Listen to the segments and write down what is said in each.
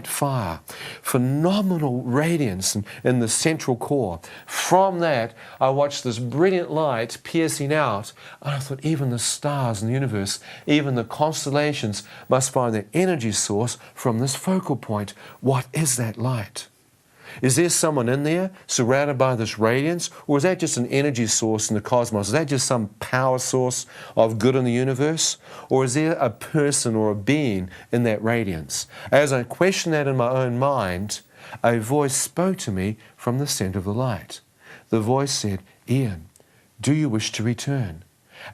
fire, phenomenal radiance in the central core. From that, I watched this brilliant light piercing out, and I thought even the stars in the universe, even the constellations must find their energy source from this focal point. What is that light? Is there someone in there surrounded by this radiance, or is that just an energy source in the cosmos? Is that just some power source of good in the universe? Or is there a person or a being in that radiance? As I questioned that in my own mind, a voice spoke to me from the center of the light. The voice said, "Ian, do you wish to return?"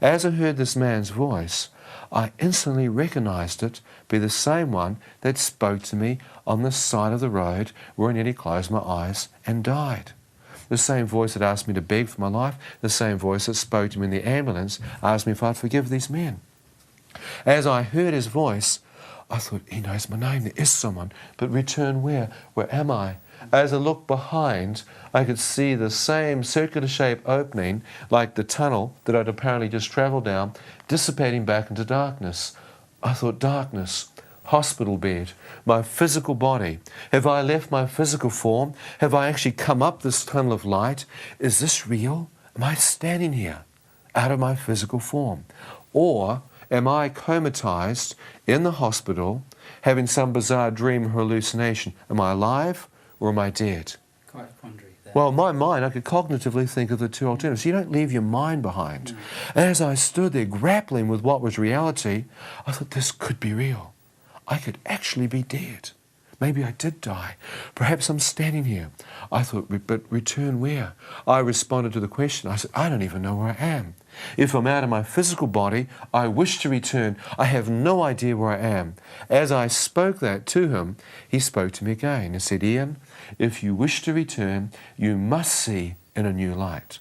As I heard this man's voice, I instantly recognized it be the same one that spoke to me on the side of the road where I nearly closed my eyes and died. The same voice that asked me to beg for my life, the same voice that spoke to me in the ambulance, asked me if I'd forgive these men. As I heard his voice, I thought, he knows my name, there is someone, but return where? Where am I? As I looked behind, I could see the same circular-shaped opening, like the tunnel that I'd apparently just travelled down, dissipating back into darkness. I thought, darkness, hospital bed, my physical body. Have I left my physical form? Have I actually come up this tunnel of light? Is this real? Am I standing here out of my physical form? Or am I comatized in the hospital, having some bizarre dream or hallucination? Am I alive or am I dead? Quite a quandary there. Well, my mind, I could cognitively think of the two alternatives. You don't leave your mind behind. No. As I stood there grappling with what was reality, I thought this could be real. I could actually be dead. Maybe I did die. Perhaps I'm standing here. I thought, but return where? I responded to the question. I said, I don't even know where I am. If I'm out of my physical body, I wish to return. I have no idea where I am. As I spoke that to him, he spoke to me again and said, Ian, if you wish to return, you must see in a new light.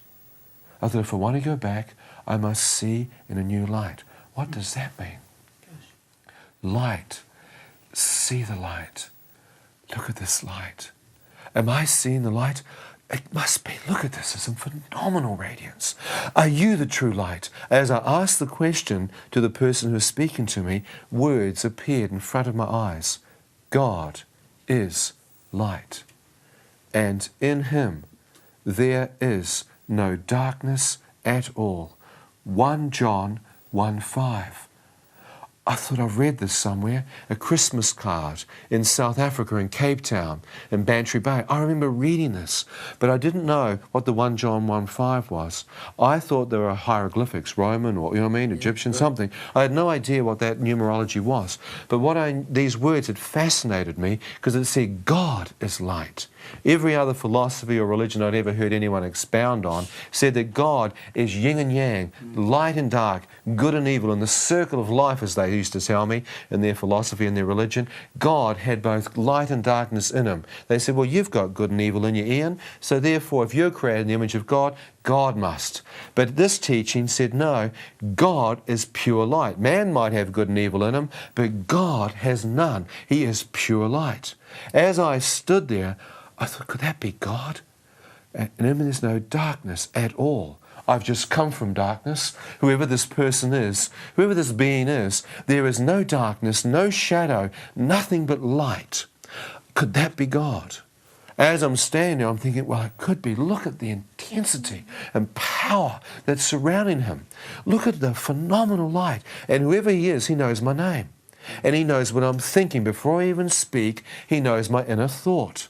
I thought, if I want to go back, I must see in a new light. What does that mean? Light. See the light. Look at this light. Am I seeing the light? It must be. Look at this. It's a phenomenal radiance. Are you the true light? As I asked the question to the person who was speaking to me, words appeared in front of my eyes. God is light. And in him there is no darkness at all. 1 John 1:5. I thought I've read this somewhere, a Christmas card in South Africa, in Cape Town, in Bantry Bay. I remember reading this, but I didn't know what the 1 John 1:5 was. I thought there were hieroglyphics, Roman or, Egyptian, something. I had no idea what that numerology was. But these words had fascinated me because it said God is light. Every other philosophy or religion I'd ever heard anyone expound on said that God is yin and yang, light and dark, good and evil, in the circle of life, as they used to tell me in their philosophy and their religion. God had both light and darkness in him. They said, well, you've got good and evil in you, Ian, so therefore if you're created in the image of God, God must. But this teaching said, no, God is pure light. Man might have good and evil in him, but God has none. He is pure light. As I stood there, I thought, could that be God? And in him there's no darkness at all. I've just come from darkness. Whoever this person is, whoever this being is, there is no darkness, no shadow, nothing but light. Could that be God? As I'm standing there, I'm thinking, well, it could be. Look at the intensity and power that's surrounding him. Look at the phenomenal light. And whoever he is, he knows my name. And he knows what I'm thinking. Before I even speak, he knows my inner thought.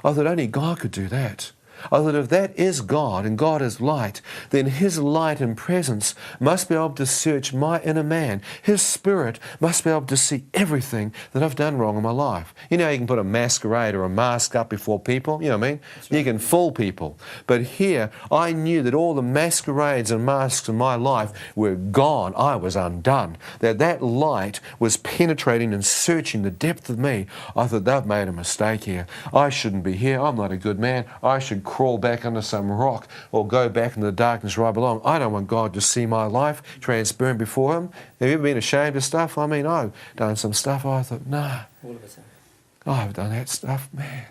I thought only God could do that. I thought if that is God and God is light, then his light and presence must be able to search my inner man. His spirit must be able to see everything that I've done wrong in my life. You know, you can put a masquerade or a mask up before people, you know what I mean? Right. You can fool people. But here, I knew that all the masquerades and masks in my life were gone. I was undone. That light was penetrating and searching the depth of me. I thought, they've made a mistake here. I shouldn't be here. I'm not a good man. I should crawl back under some rock or go back into the darkness where I belong. I don't want God to see my life transparent before him. Have you ever been ashamed of stuff? I mean, I've done some stuff. I thought, nah. All of us have. I've done that stuff, man.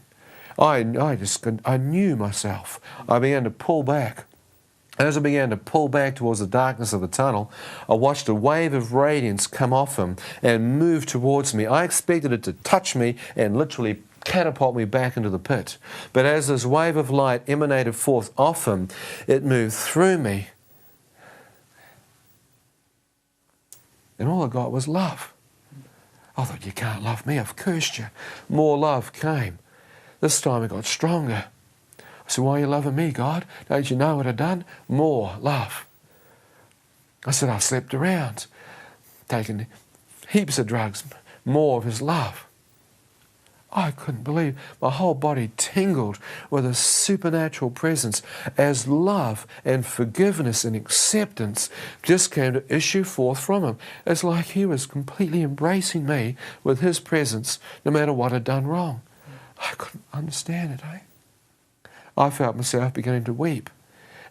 I knew myself. I began to pull back. As I began to pull back towards the darkness of the tunnel, I watched a wave of radiance come off him and move towards me. I expected it to touch me and literally catapult me back into the pit. But as this wave of light emanated forth off him, it moved through me. And all I got was love. I thought, you can't love me, I've cursed you. More love came. This time it got stronger. I said, why are you loving me, God? Don't you know what I've done? More love. I said, I've slept around, taken heaps of drugs, more of his love. I couldn't believe. My whole body tingled with a supernatural presence as love and forgiveness and acceptance just came to issue forth from him. It's like he was completely embracing me with his presence no matter what I'd done wrong. I couldn't understand it, I felt myself beginning to weep.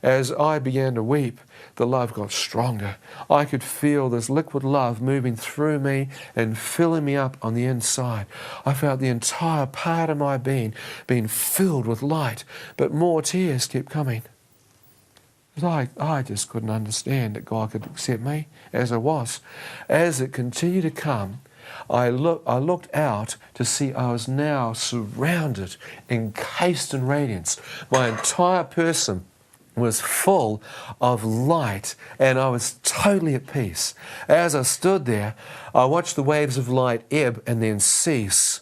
As I began to weep, the love got stronger. I could feel this liquid love moving through me and filling me up on the inside. I felt the entire part of my being being filled with light, but more tears kept coming. I just couldn't understand that God could accept me as I was. As it continued to come, I looked out to see I was now surrounded, encased in radiance. My entire person was full of light, and I was totally at peace. As I stood there, I watched the waves of light ebb and then cease.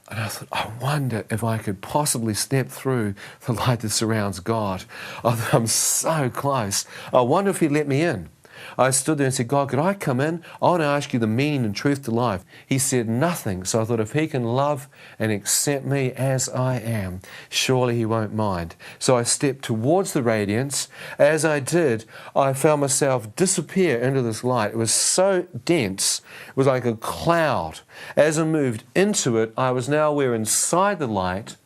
And I thought, I wonder if I could possibly step through the light that surrounds God. I thought, I'm so close. I wonder if He'd let me in. I stood there and said, God, could I come in? I want to ask you the meaning and truth to life. He said nothing. So I thought, if He can love and accept me as I am, surely He won't mind. So I stepped towards the radiance. As I did, I found myself disappear into this light. It was so dense. It was like a cloud. As I moved into it, I was now aware inside the light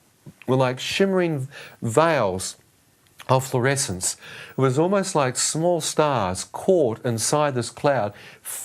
were like shimmering veils of fluorescence. It was almost like small stars caught inside this cloud,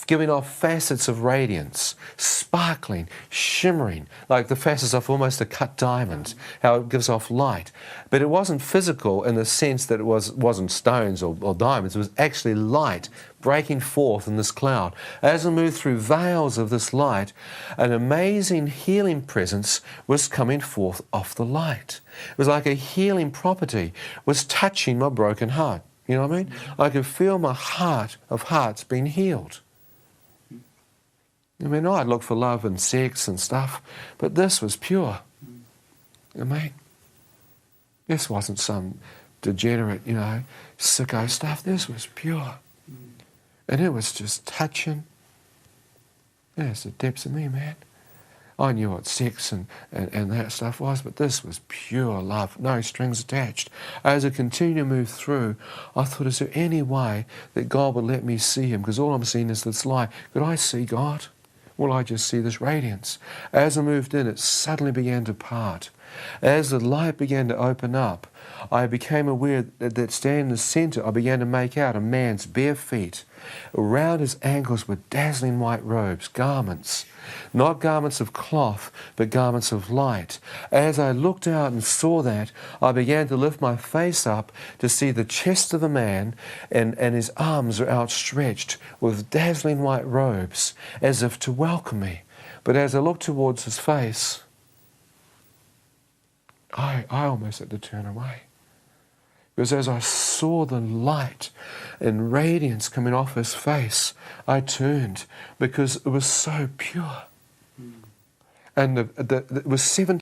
giving off facets of radiance, sparkling, shimmering, like the facets of almost a cut diamond, how it gives off light. But it wasn't physical in the sense that it wasn't stones or diamonds. It was actually light breaking forth in this cloud. As I moved through veils of this light, an amazing healing presence was coming forth off the light. It was like a healing property was touching my broken heart. You know what I mean? I could feel my heart of hearts being healed. I mean, I'd look for love and sex and stuff, but this was pure. You know what I mean? This wasn't some degenerate, sicko stuff. This was pure. And it was just touching. It's the depths of me, man. I knew what sex and that stuff was, but this was pure love, no strings attached. As I continued to move through, I thought, is there any way that God would let me see Him? Because all I'm seeing is this light. Could I see God? Will I just see this radiance? As I moved in, it suddenly began to part. As the light began to open up, I became aware that standing in the center, I began to make out a man's bare feet. Around his ankles were dazzling white robes, garments. Not garments of cloth, but garments of light. As I looked out and saw that, I began to lift my face up to see the chest of the man, and his arms were outstretched with dazzling white robes, as if to welcome me. But as I looked towards his face, I almost had to turn away. Because as I saw the light and radiance coming off his face, I turned because it was so pure. And it was 17